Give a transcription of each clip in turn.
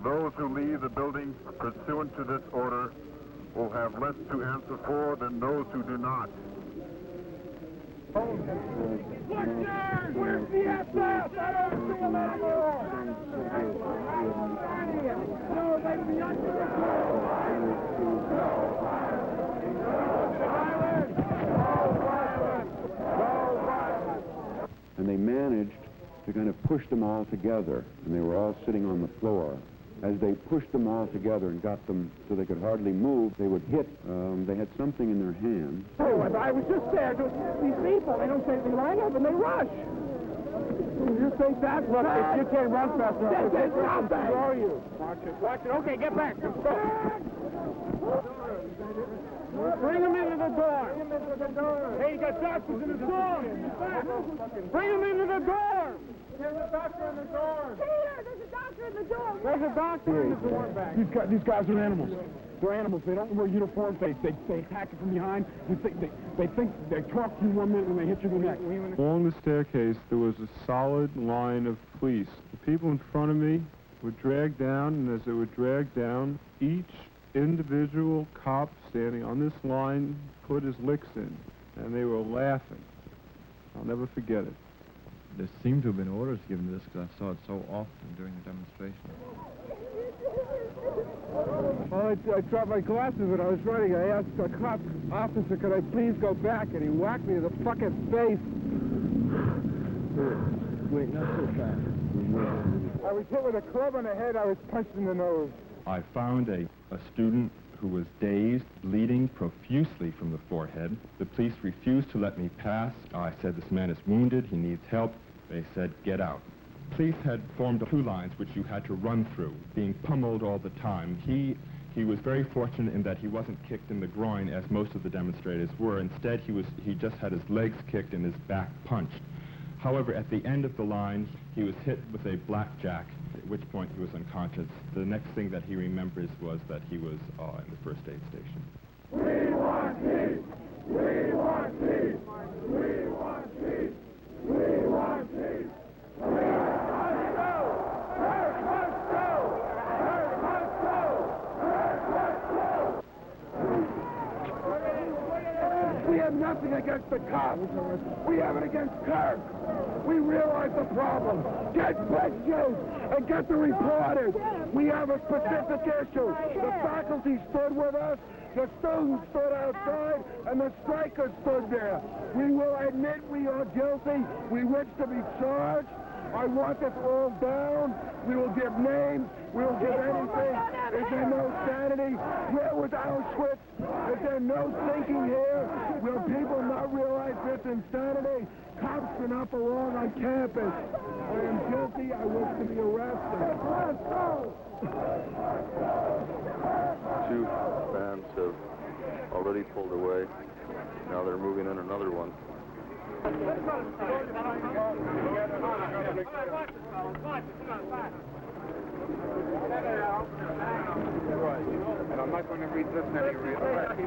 Those who leave the building pursuant to this order will have less to answer for than those who do not. Where's the SS? I don't see them anymore! No, they'd be under the And they managed to kind of push them all together, and they were all sitting on the floor. As they pushed them all together and got them so they could hardly move, they would hit. They had something in their hand. Oh, I was just there. These people, they don't say anything line up and they rush. You think that's what? If you can't run fast enough, they throw you. Watch it. Watch it. Okay, get back. Bring him into the door. Hey, you got doctors in the door. Bring him into the door. There's a doctor in the door. Peter, there's a doctor in the door. There's a doctor in the door back. These guys are animals. They're animals. They don't wear uniforms. They attack you from behind. They think they talk to you 1 minute and they hit you the next. Along the staircase, there was a solid line of police. The people in front of me were dragged down, and as they were dragged down, each individual cop standing on this line put his licks in, and they were laughing. I'll never forget it. There seemed to have been orders given to this because I saw it so often during the demonstration. Well, I dropped my glasses when I was running. I asked a cop officer, could I please go back? And he whacked me in the fucking face. Wait, not so fast. I was hit with a club on the head. I was punched in the nose. I found a student who was dazed, bleeding profusely from the forehead. The police refused to let me pass. I said, this man is wounded, he needs help. They said, get out. Police had formed 2 lines which you had to run through, being pummeled all the time. He was very fortunate in that he wasn't kicked in the groin as most of the demonstrators were. Instead, he just had his legs kicked and his back punched. However, at the end of the line, he was hit with a blackjack, at which point he was unconscious. The next thing that he remembers was that he was in the first aid station. We want peace! We want peace! We want peace! We want peace! We have nothing against the cops. We have it against Kirk. We realize the problem. Get pictures and get the reporters. We have a specific issue. The faculty stood with us, the students stood outside, and the strikers stood there. We will admit we are guilty. We wish to be charged. I want this all down. We will give names. We will give anything. Is there no sanity? Where was Auschwitz? Is there no thinking here? Will people not realize this insanity? Cops do not belong on campus. I am guilty. I wish to be arrested. Let's go! 2 vans have already pulled away. Now they're moving in another one. Right. And I'm not going to read this anyway. I'd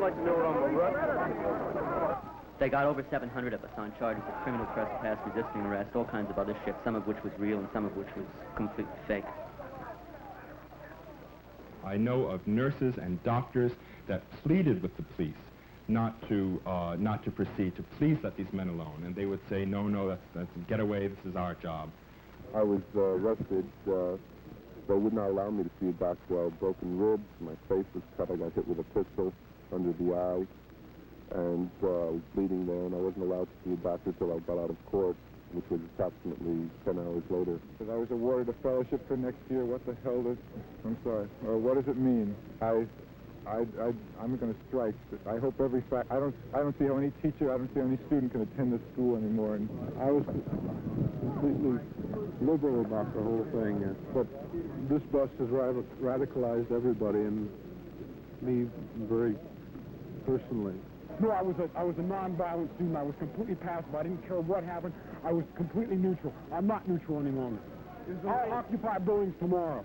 like to know what I'm arrested. They got over 700 of us on charges of criminal trespass, resisting arrest, all kinds of other shit, some of which was real and some of which was completely fake. I know of nurses and doctors that pleaded with the police not to proceed, to please let these men alone. And they would say, no, that's get away, this is our job. I was arrested. They would not allow me to see a doctor. I had broken ribs, my face was cut, I got hit with a pistol under the eye, and I was bleeding there, and I wasn't allowed to see a doctor until I got out of court, which was approximately 10 hours later. I was awarded a fellowship for next year. What the hell does... I'm sorry. What does it mean? I'm going to strike. I hope every I don't see how any teacher, I don't see how any student can attend this school anymore. And I was completely liberal about the whole thing, but this bus has radicalized everybody, and me very personally. No, I was a non-violent student. I was completely passive. I didn't care what happened. I was completely neutral. I'm not neutral any longer. I'll occupy buildings tomorrow.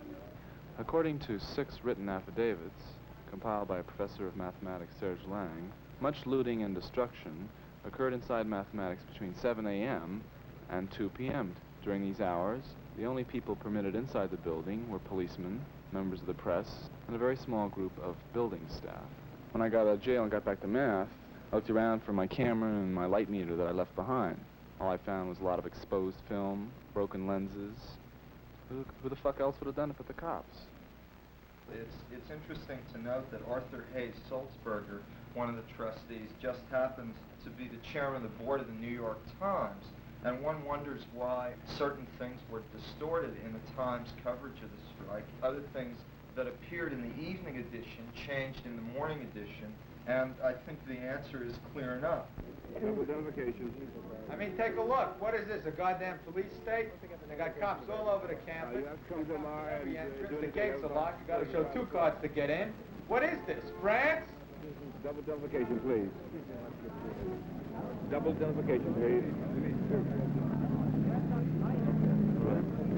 According to 6 written affidavits compiled by a professor of mathematics, Serge Lang, much looting and destruction occurred inside mathematics between 7 a.m. and 2 p.m. During these hours, The only people permitted inside the building were policemen, members of the press, and a very small group of building staff. When I got out of jail and got back to math, I looked around for my camera and my light meter that I left behind. All I found was a lot of exposed film, broken lenses. Who the fuck else would have done it but the cops? It's interesting to note that Arthur Hayes Sulzberger, one of the trustees, just happens to be the chairman of the board of the New York Times. And one wonders why certain things were distorted in the Times coverage of the strike. Other things that appeared in the evening edition changed in the morning edition. And I think the answer is clear enough. Identification. I mean, take a look. What is this, a goddamn police state? They got cops all over the campus. Every entrance, the gates are locked. You got to show 2 cards to get in. What is this, France? Double identification, please. Double identification, please.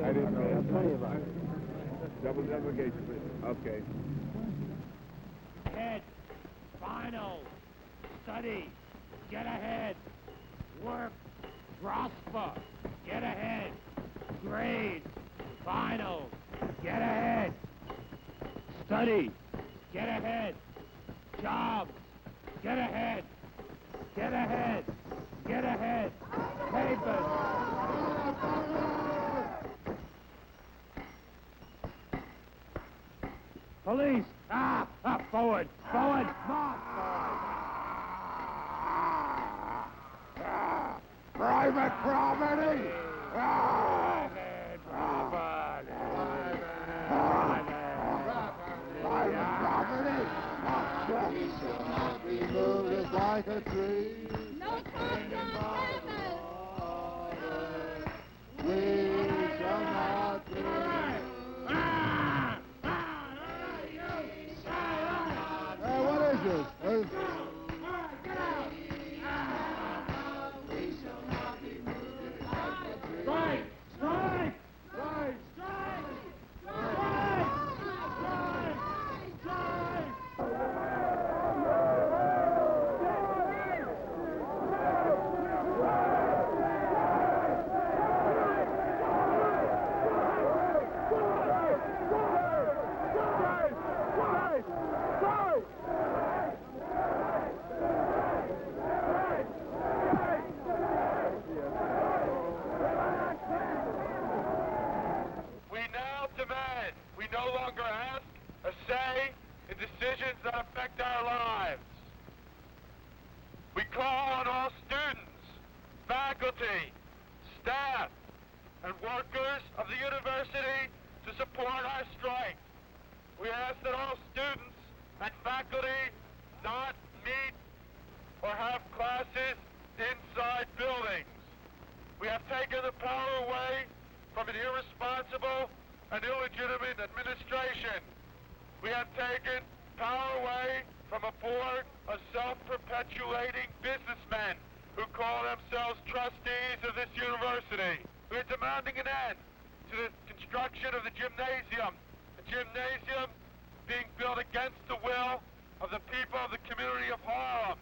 I didn't know. Double identification, please. Okay. Head. Final. Study. Get ahead. Work. Prosper. Get ahead. Grade. Final. Get ahead. Study. Get ahead. Job. Get ahead. Get ahead. Get ahead. Papers. Police. Forward. Forward. March. Private property. Private property. Private property. We shall not be moved as like a tree. No touchdown passes. We shall not be. Hey, what is this? Strike! Strike! Strike! Strike! Strike! Strike! Strike! We now demand, we no longer ask a say in decisions that affect our lives. We call on all students, faculty, staff, and workers of the university to support our strike. We ask that all students and faculty not meet or have classes inside buildings. We have taken the power away from an irresponsible and illegitimate administration. We have taken power away from a board of self-perpetuating businessmen who call themselves trustees of this university. We are demanding an end to the construction of the gymnasium being built against the will of the people of the community of Harlem.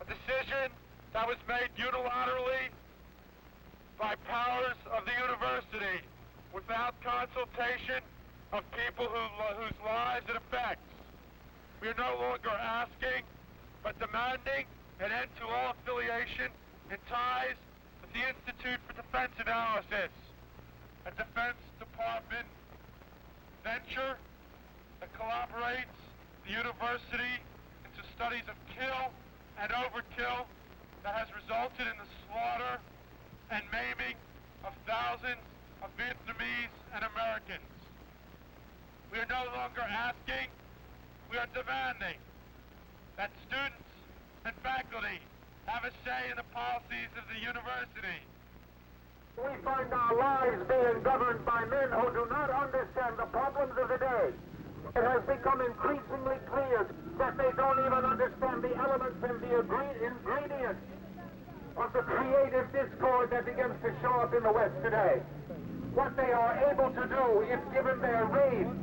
A decision that was made unilaterally by powers of the university without consultation of people whose lives it affects. We are no longer asking, but demanding an end to all affiliation and ties with the Institute for Defense Analysis, a Defense Department venture that collaborates the university into studies of kill and overkill that has resulted in the slaughter and maiming of thousands of Vietnamese and Americans. We are no longer asking, we are demanding that students and faculty have a say in the policies of the university. We find our lives being governed by men who do not understand the problems of the day. It has become increasingly clear that they don't even understand the elements and the ingredients of the creative discord that begins to show up in the West today. What they are able to do, if given their reins,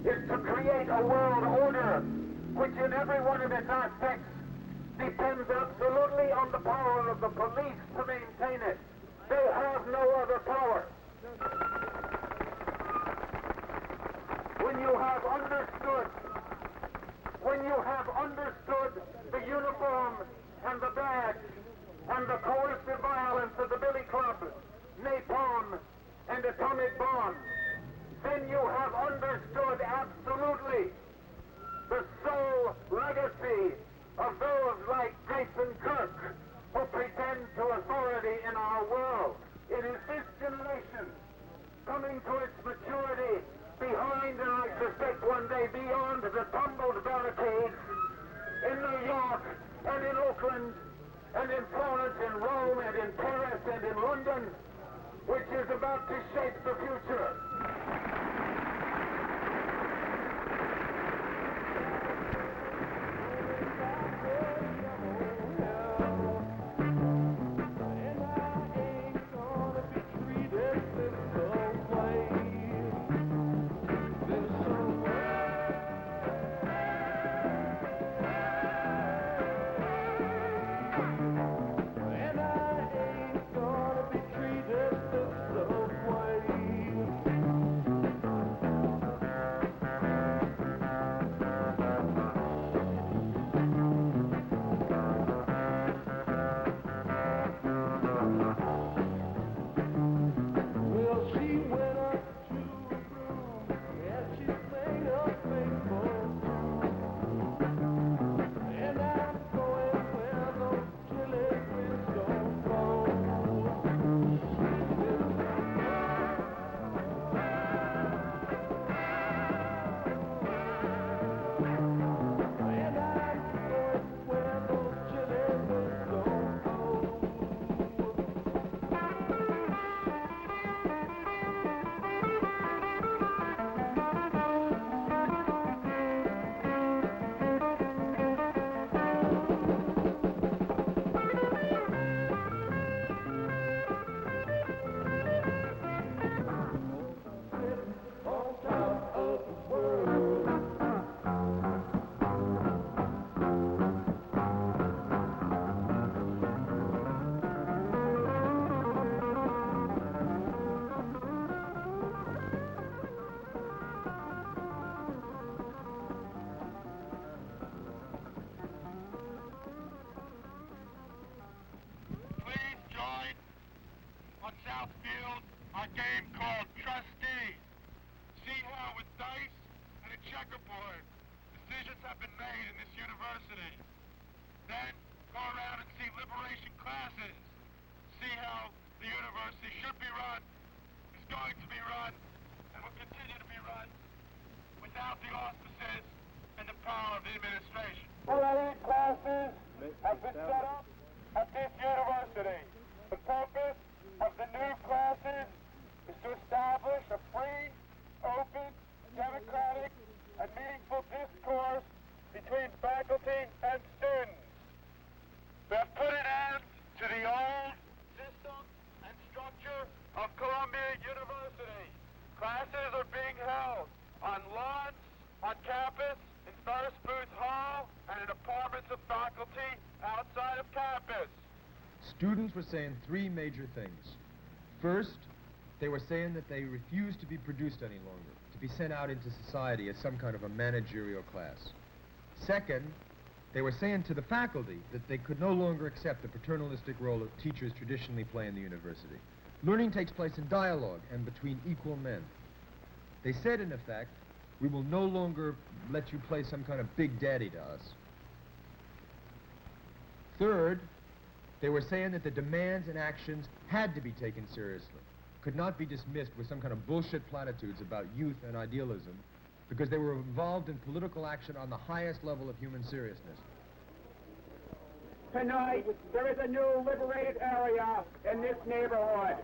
is to create a world order which in every one of its aspects depends absolutely on the power of the police to maintain it. They have no other power. When you have understood the uniform and the badge and the coercive violence of the Billy Club, napalm, and atomic bomb, then you have understood absolutely the sole legacy of those like Jason Kirk who pretend to authority in our world. It is this generation coming to its maturity behind, and I suspect one day beyond, the tumbled barricades in New York and in Oakland and in Florence, in Rome and in Paris and in London, which is about to shape the future. A game called Trustee. See how with dice and a checkerboard, decisions have been made in this university. Then go around and see liberation classes. See how the university should be run, is going to be run, and will continue to be run without the auspices and the power of the administration. Liberation classes have been set up at this university. The purpose of the new classes is to establish a free, open, democratic, and meaningful discourse between faculty and students. They have put an end to the old system and structure of Columbia University. Classes are being held on lawns, on campus, in Ferris Booth Hall, and in apartments of faculty outside of campus. Students were saying three major things. First, they were saying that they refused to be produced any longer, to be sent out into society as some kind of a managerial class. Second, they were saying to the faculty that they could no longer accept the paternalistic role that teachers traditionally play in the university. Learning takes place in dialogue and between equal men. They said, in effect, we will no longer let you play some kind of big daddy to us. Third, they were saying that the demands and actions had to be taken seriously, could not be dismissed with some kind of bullshit platitudes about youth and idealism, because they were involved in political action on the highest level of human seriousness. Tonight, there is a new liberated area in this neighborhood.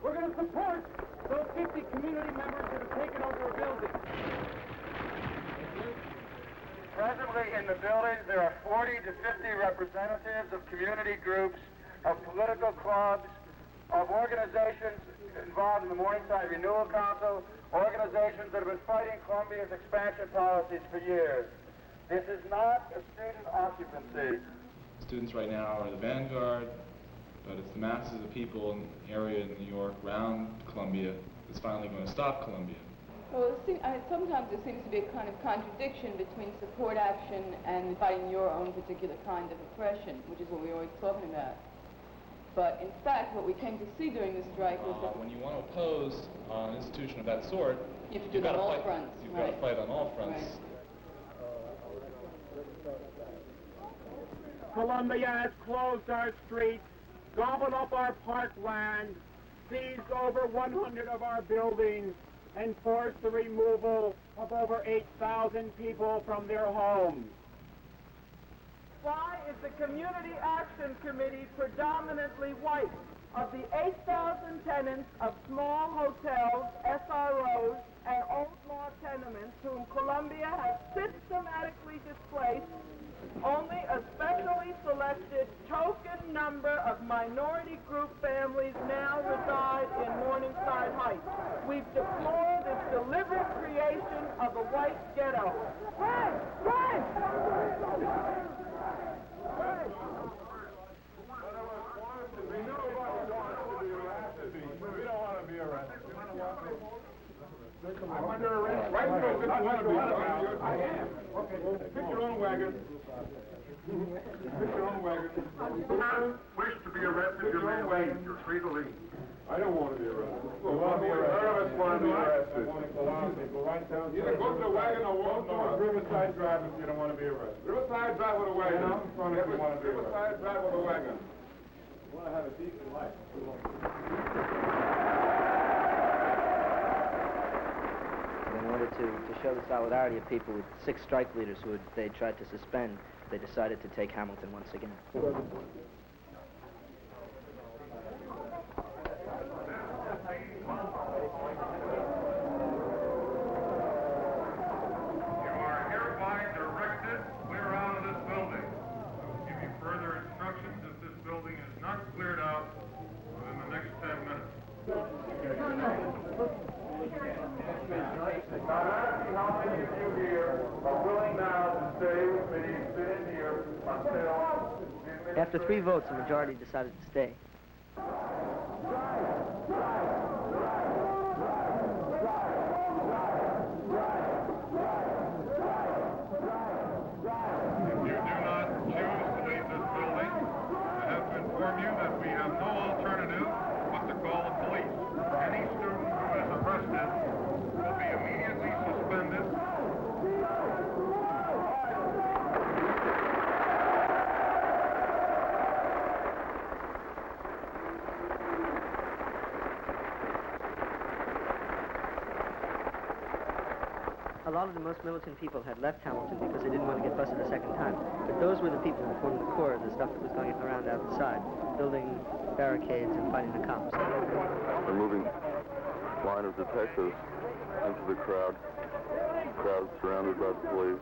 We're going to support those 50 community members that have taken over a building. Presently in the building, there are 40 to 50 representatives of community groups, of political clubs, of organizations involved in the Morningside Renewal Council, organizations that have been fighting Columbia's expansion policies for years. This is not a student occupancy. Students right now are the vanguard. But it's the masses of people in the area in New York around Columbia that's finally going to stop Columbia. Well, sometimes there seems to be a kind of contradiction between support action and fighting your own particular kind of oppression, which is what we're always talking about. But in fact, what we came to see during the strike was that when you want to oppose an institution of that sort, you have to do it on all fronts. You've got to fight on all fronts. Right. Columbia has closed our streets, gobbled up our parkland, seized over 100 of our buildings, and forced the removal of over 8,000 people from their homes. Why is the Community Action Committee predominantly white? Of the 8,000 tenants of small hotels, SROs, and old law tenements whom Columbia has systematically displaced, only a specially selected token number of minority group families now reside in Morningside Heights. We've deplored this deliberate creation of a white ghetto. Right! We don't want to be arrested. I'm under arrest. Right now, I am. Okay, well, pick your own wagon. Pick your own wagon. If you wish to be arrested, you may leave. You're free to leave. I don't want to be arrested. None of us want to be arrested. Go right down. Either go to the wagon or walk north. Riverside Drive if you don't want to be arrested. Riverside Drive with a wagon. Out in front if you want to be arrested. Riverside Drive with a wagon. You want to have a decent life. In order to show the solidarity of people with 6 strike leaders who they tried to suspend, they decided to take Hamilton once again. After 3 votes, the majority decided to stay. A lot of the most militant people had left Hamilton because they didn't want to get busted a second time. But those were the people who formed the core of the stuff that was going around outside, building barricades and fighting the cops. A moving line of detectives into the crowd. Crowd surrounded by the police.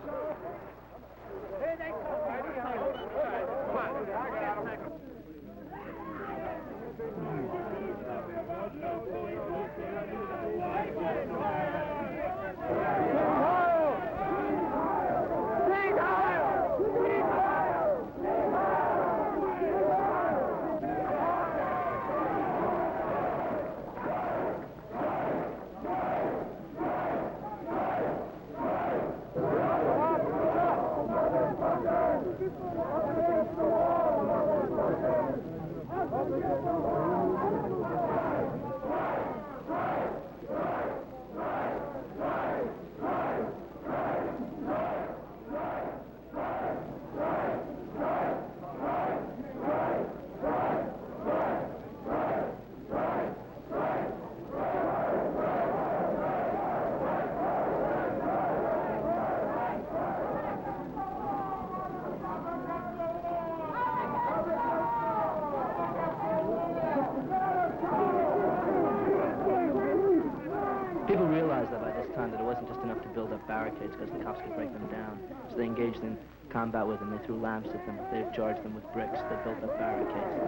People realized that by this time that it wasn't just enough to build up barricades because the cops could break them down. So they engaged in combat with them. They threw lamps at them. They charged them with bricks. They built up barricades.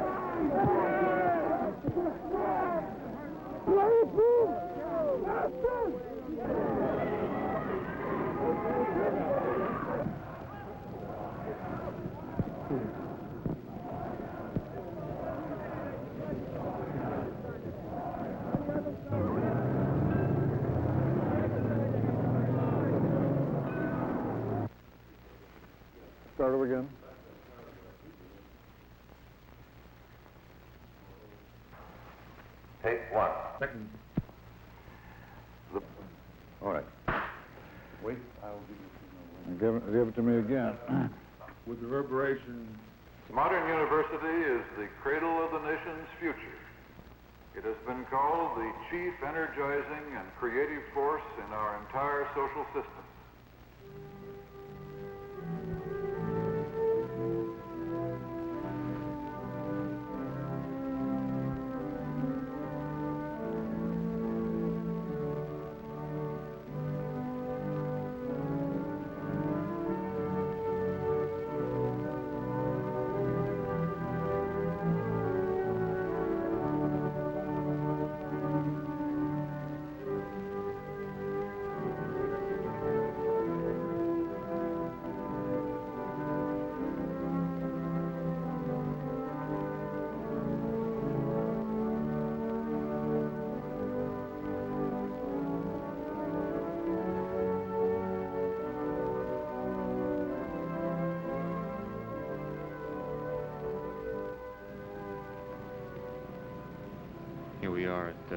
Take one. Second. All right. Wait, I will give you give it to me again. With reverberation. Modern university is the cradle of the nation's future. It has been called the chief energizing and creative force in our entire social system. Here we are at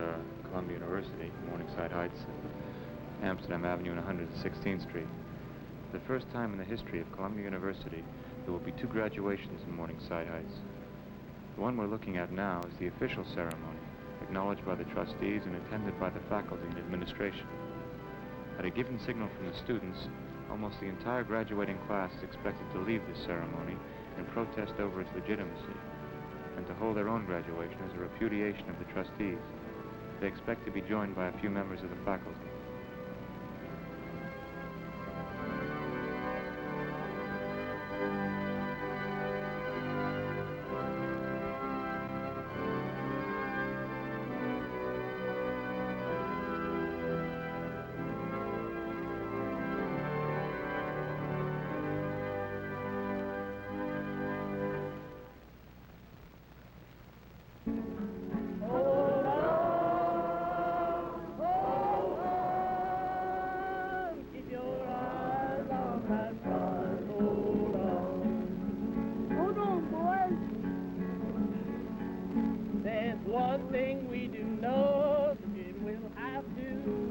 Columbia University, Morningside Heights, Amsterdam Avenue and 116th Street. For the first time in the history of Columbia University, there will be two graduations in Morningside Heights. The one we're looking at now is the official ceremony, acknowledged by the trustees and attended by the faculty and administration. At a given signal from the students, almost the entire graduating class is expected to leave this ceremony and protest over its legitimacy, and to hold their own graduation as a repudiation of the trustees. They expect to be joined by a few members of the faculty. One thing we do know, that it will have to